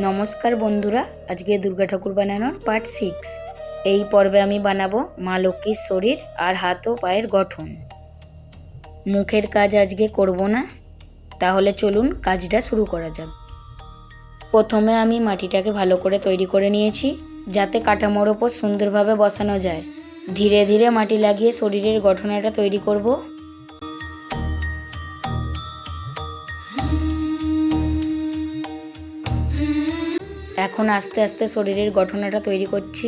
নমস্কার বন্ধুরা, আজকে দুর্গা ঠাকুর বানানোর পার্ট 6। এই পর্বে আমি বানাবো মা লক্ষ্মীর শরীর আর হাত ও পায়ের গঠন। মুখের কাজ আজকে করব না, তাহলে চলুন কাজটা শুরু করা যাক। প্রথমে আমি মাটিটাকে ভালো করে তৈরি করে নিয়েছি, যাতে কাঠামোর ওপর সুন্দরভাবে বসানো যায়। ধীরে ধীরে মাটি লাগিয়ে শরীরের গঠনটা তৈরি করব। এখন আস্তে আস্তে শরীরের গঠনটা তৈরি করছি।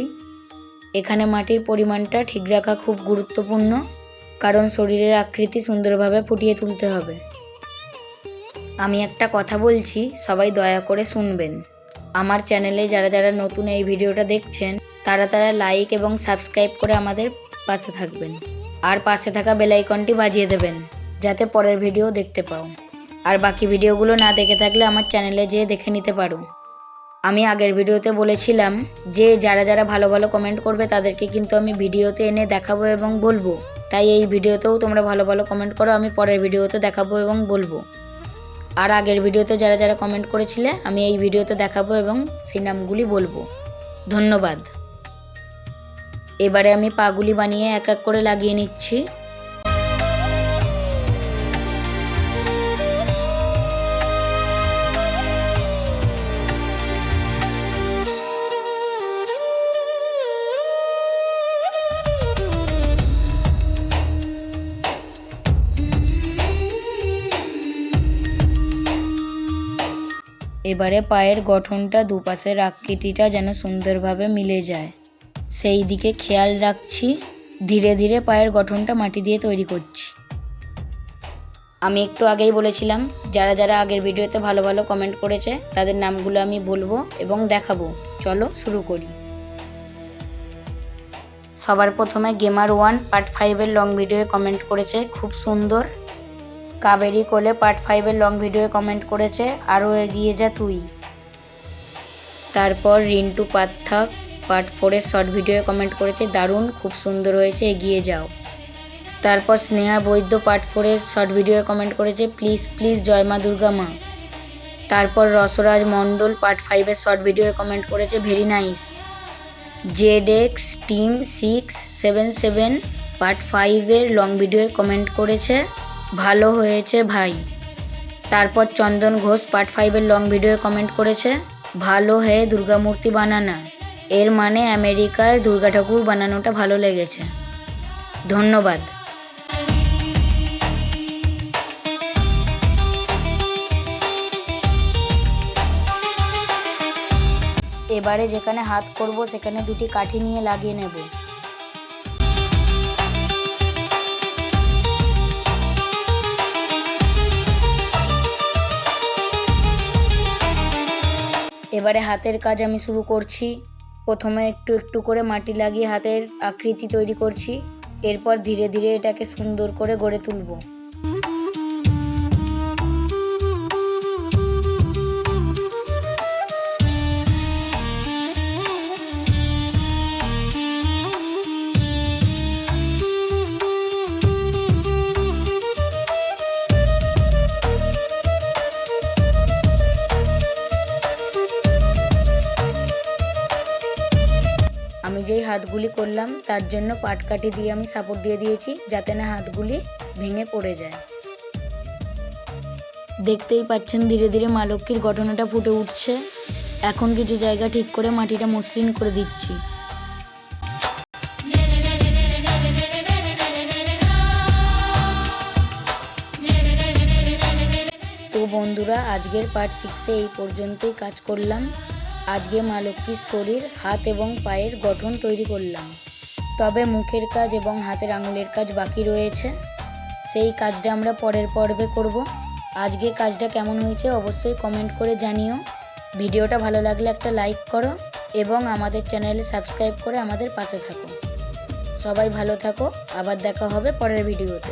এখানে মাটির পরিমাণটা ঠিক রাখা খুব গুরুত্বপূর্ণ, কারণ শরীরের আকৃতি সুন্দরভাবে ফুটিয়ে তুলতে হবে। আমি একটা কথা বলছি, সবাই দয়া করে শুনবেন। আমার চ্যানেলে যারা যারা নতুন এই ভিডিওটা দেখছেন, তারা লাইক এবং সাবস্ক্রাইব করে আমাদের পাশে থাকবেন। আর পাশে থাকা বেল আইকনটি বাজিয়ে দেবেন, যাতে পরের ভিডিও দেখতে পাও। আর বাকি ভিডিওগুলো না দেখে থাকলে আমার চ্যানেলে যেয়ে দেখে নিতে পারো। আমি আগের ভিডিওতে বলেছিলাম যে যারা যারা ভালো ভালো কমেন্ট করবে তাদেরকে কিন্তু আমি ভিডিওতে এনে দেখাবো এবং বলবো। তাই এই ভিডিওতেও তোমরা ভালো ভালো কমেন্ট করো, আমি পরের ভিডিওতে দেখাবো এবং বলবো। আর আগের ভিডিওতে যারা যারা কমেন্ট করেছিলে আমি এই ভিডিওতে দেখাবো এবং সেই নামগুলি বলবো। ধন্যবাদ। এবারে আমি পাগুলি বানিয়ে এক এক করে লাগিয়ে নিচ্ছি। এবারে পায়ের গঠনটা দুপাশের আকৃতিটা যেন সুন্দরভাবে মিলে যায়, সেই দিকে খেয়াল রাখছি। ধীরে ধীরে পায়ের গঠনটা মাটি দিয়ে তৈরি করছি। আমি একটু আগেই বলেছিলাম যারা যারা আগের ভিডিওতে ভালো ভালো কমেন্ট করেছে তাদের নামগুলো আমি বলবো এবং দেখাবো। চলো শুরু করি। সবার প্রথমে গেমার1 পার্ট 5-এর লং ভিডিওয়ে কমেন্ট করেছে, খুব সুন্দর। কাবেরী কোলে পার্ট 5-এর লং ভিডিওয়ে কমেন্ট করেছে, আরও এগিয়ে যা তুই। তারপর রিন্টু পাত্থাক পার্ট 4-এর শর্ট ভিডিওয়ে কমেন্ট করেছে, দারুণ, খুব সুন্দর হয়েছে, এগিয়ে যাও। তারপর স্নেহা বৈদ্য পার্ট 4-এর শর্ট ভিডিওয়ে কমেন্ট করেছে, প্লিজ প্লিজ জয় মা দুর্গা মা। তারপর রসরাজ মণ্ডল পার্ট 5-এর শর্ট ভিডিওয়ে কমেন্ট করেছে, very nice. ZX team 677 part 5-এর long ভিডিওয়ে comment করেছে, ভালো হয়েছে ভাই। তারপর চন্দন ঘোষ পার্ট 5-এর লং ভিডিওয়ে কমেন্ট করেছে, ভালো হে দুর্গা মূর্তি বানানা। এর মানে আমেরিকার দুর্গা ঠাকুর বানানোটা ভালো লেগেছে। ধন্যবাদ। এবারে যেখানে হাত করব সেখানে দুটি কাঠি নিয়ে লাগিয়ে নেব। এবারে হাতের কাজ আমি শুরু করছি। প্রথমে একটু একটু করে মাটি লাগিয়ে হাতের আকৃতি তৈরি করছি, এরপর ধীরে ধীরে এটাকে সুন্দর করে গড়ে তুলব। আমি যেই হাতগুলি করলাম তার জন্য পাটকাঠি দিয়ে আমি সাপোর্ট দিয়ে দিয়েছি, যাতে না হাতগুলি ভেঙে পড়ে যায়। দেখতেই পাচ্ছেন ধীরে ধীরে মা লক্ষ্মীর গঠনটা ফুটে উঠছে। এখন কিছু জায়গা ঠিক করে মাটিটা মসৃণ করে দিচ্ছি। তো বন্ধুরা, আজকের পার্ট 6-এ এই পর্যন্তই কাজ করলাম। আজকে মা লক্ষ্মীর শরীর, হাত এবং পায়ের গঠন তৈরি করলাম। তবে মুখের কাজ এবং হাতের আঙুলের কাজ বাকি রয়েছে, সেই কাজটা আমরা পরের পর্বে করব। আজকে কাজটা কেমন হয়েছে অবশ্যই কমেন্ট করে জানিও। ভিডিওটা ভালো লাগলে একটা লাইক করো এবং আমাদের চ্যানেলে সাবস্ক্রাইব করে আমাদের পাশে থাকো। সবাই ভালো থাকো, আবার দেখা হবে পরের ভিডিওতে।